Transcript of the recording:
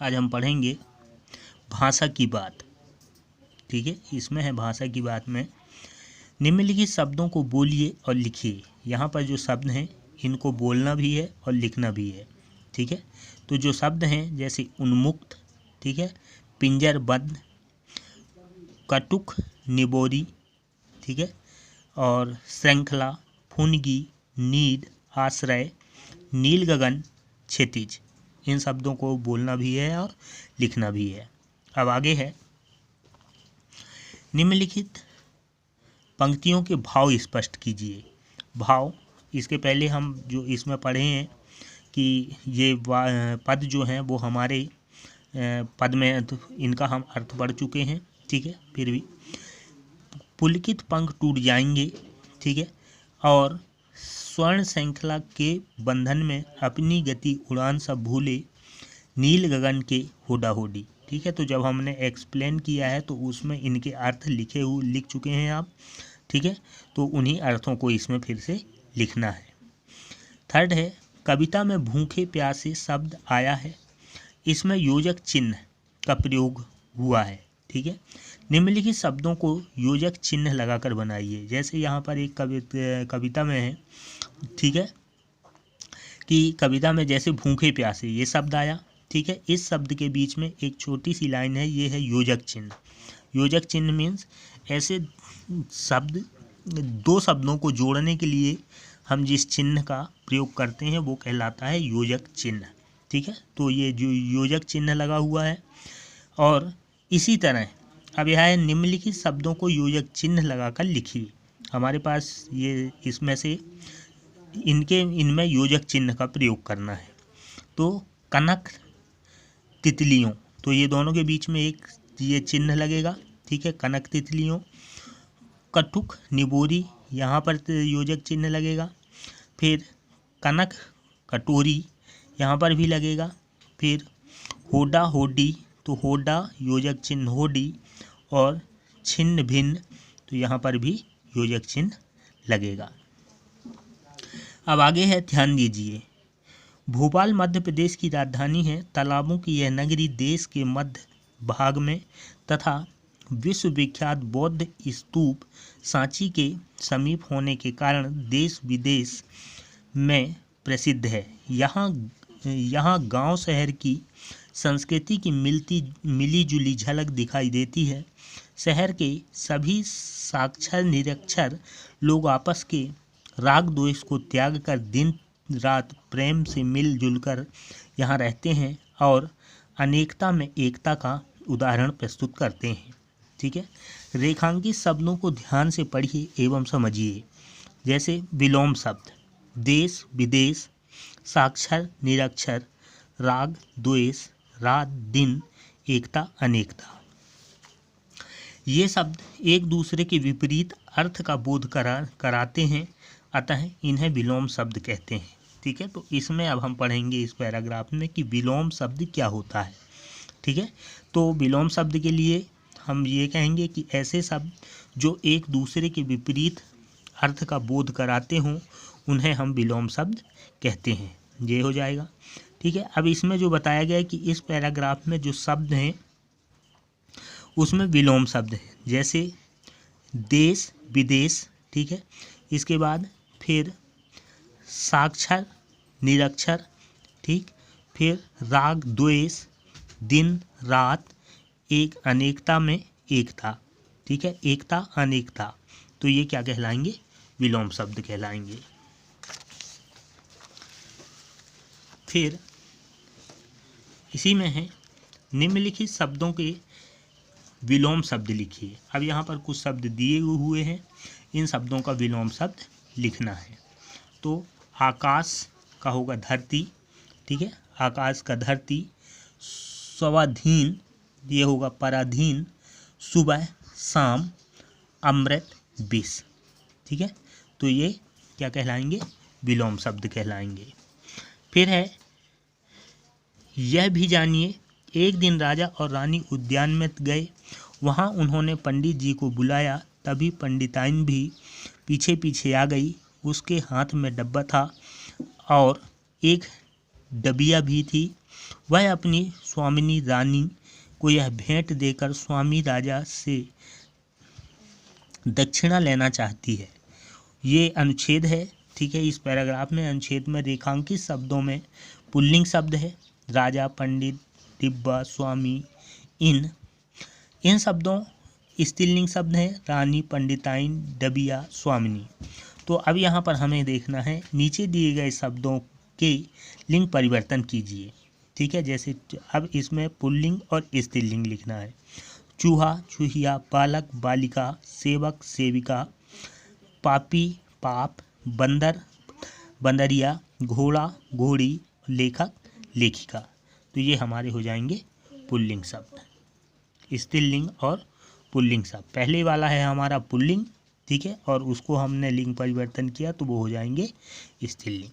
आज हम पढ़ेंगे भाषा की बात। ठीक है, इसमें है भाषा की बात में निम्नलिखित शब्दों को बोलिए और लिखिए। यहाँ पर जो शब्द हैं इनको बोलना भी है और लिखना भी है। ठीक है, तो जो शब्द हैं जैसे उन्मुक्त, ठीक है, पिंजरबद्ध, कटुक, निबोरी, ठीक है, और श्रृंखला, फुनगी, नीड, आश्रय, नील गगन, क्षितिज, इन शब्दों को बोलना भी है और लिखना भी है। अब आगे है निम्नलिखित पंक्तियों के भाव स्पष्ट कीजिए। भाव, इसके पहले हम जो इसमें पढ़े हैं कि ये पद जो हैं वो हमारे पद में तो इनका हम अर्थ पढ़ चुके हैं। ठीक है, फिर भी पुलकित पंख टूट जाएंगे, ठीक है, और स्वर्ण श्रृंखला के बंधन में अपनी गति उड़ान सब भूले, नील गगन के होडा होडी। ठीक है, तो जब हमने एक्सप्लेन किया है तो उसमें इनके अर्थ लिख चुके हैं आप। ठीक है, तो उन्हीं अर्थों को इसमें फिर से लिखना है। थर्ड है कविता में भूखे प्यासे शब्द आया है, इसमें योजक चिन्ह का प्रयोग हुआ है। ठीक है, निम्नलिखित शब्दों को योजक चिन्ह लगाकर बनाइए। जैसे यहाँ पर एक कविता में है, ठीक है, कि कविता में जैसे भूखे प्यासे ये शब्द आया। ठीक है, इस शब्द के बीच में एक छोटी सी लाइन है, ये है योजक चिन्ह। योजक चिन्ह मीन्स ऐसे शब्द, दो शब्दों को जोड़ने के लिए हम जिस चिन्ह का प्रयोग करते हैं वो कहलाता है योजक चिन्ह। ठीक है, तो ये जो योजक चिन्ह लगा हुआ है। और इसी तरह अब यह है निम्नलिखित शब्दों को योजक चिन्ह लगाकर लिखिए। हमारे पास ये इसमें से इनमें योजक चिन्ह का प्रयोग करना है। तो कनक, तितलियों, तो ये दोनों के बीच में एक ये चिन्ह लगेगा। ठीक है, कनक तितलियों। कटुक, निबोरी, यहाँ पर योजक चिन्ह लगेगा। फिर कनक कटोरी, यहाँ पर भी लगेगा। फिर होडा होडी, तो होडा योजक चिन्ह होडी, और छिन्न भिन्न, तो यहाँ पर भी योजक चिन्ह लगेगा। अब आगे है, ध्यान दीजिए। भोपाल मध्य प्रदेश की राजधानी है। तालाबों की यह नगरी देश के मध्य भाग में तथा विश्वविख्यात बौद्ध स्तूप सांची के समीप होने के कारण देश विदेश में प्रसिद्ध है। यहाँ गांव शहर की संस्कृति की मिली जुली झलक दिखाई देती है। शहर के सभी साक्षर निरक्षर लोग आपस के राग द्वेष को त्याग कर दिन रात प्रेम से मिलजुल कर यहाँ रहते हैं और अनेकता में एकता का उदाहरण प्रस्तुत करते हैं। ठीक है, रेखांकित शब्दों को ध्यान से पढ़िए एवं समझिए। जैसे विलोम शब्द, देश विदेश, साक्षर निरक्षर, राग द्वेष, रात दिन, एकता अनेकता। ये शब्द एक दूसरे के विपरीत अर्थ का बोध कराते हैं, अतः इन्हें विलोम शब्द कहते हैं। ठीक है, तो इसमें अब हम पढ़ेंगे इस पैराग्राफ में कि विलोम शब्द क्या होता है। ठीक है, तो विलोम शब्द के लिए हम ये कहेंगे कि ऐसे शब्द जो एक दूसरे के विपरीत अर्थ का बोध कराते हों उन्हें हम विलोम शब्द कहते हैं। ये हो जाएगा। ठीक है, अब इसमें जो बताया गया है कि इस पैराग्राफ में जो शब्द हैं उसमें विलोम शब्द हैं, जैसे देश विदेश। ठीक है, इसके बाद फिर साक्षर निरक्षर, ठीक, फिर राग द्वेष, दिन रात, एक अनेकता में एकता। ठीक है, एकता अनेकता, तो ये क्या कहलाएंगे? विलोम शब्द कहलाएंगे। फिर इसी में है निम्नलिखित शब्दों के विलोम शब्द लिखिए। अब यहाँ पर कुछ शब्द दिए हुए हैं, इन शब्दों का विलोम शब्द लिखना है। तो आकाश का होगा धरती। ठीक है, आकाश का धरती। स्वाधीन, ये होगा पराधीन। सुबह शाम, अमृत विष। ठीक है, तो ये क्या कहलाएंगे? विलोम शब्द कहलाएंगे। फिर है यह भी जानिए, एक दिन राजा और रानी उद्यान में गए, वहाँ उन्होंने पंडित जी को बुलाया, तभी पंडिताइन भी पीछे पीछे आ गई। उसके हाथ में डब्बा था और एक डबिया भी थी। वह अपनी स्वामिनी रानी को यह भेंट देकर स्वामी राजा से दक्षिणा लेना चाहती है। ये अनुच्छेद है, ठीक है। इस पैराग्राफ में अनुच्छेद में रेखांकित शब्दों में पुल्लिंग शब्द है। राजा, पंडित, डिब्बा, स्वामी, इन शब्दों स्त्रीलिंग शब्द हैं। रानी, पंडिताइन, डबिया, स्वामिनी। तो अब यहाँ पर हमें देखना है, नीचे दिए गए शब्दों के लिंग परिवर्तन कीजिए, ठीक है। जैसे अब इसमें पुल्लिंग और स्त्रीलिंग लिखना है। चूहा, चूहिया, बालक, बालिका, सेवक, सेविका, पापी, पाप, बंदर, बंदरिया, घोड़ा, घोड़ी, लेखक, लेखिका। तो ये हमारे हो जाएंगे पुल्लिंग शब्द, स्त्रीलिंग और पुल्लिंग शब्द। पहले वाला है हमारा पुल्लिंग, ठीक है, और उसको हमने लिंग परिवर्तन किया तो वो हो जाएंगे स्त्रीलिंग।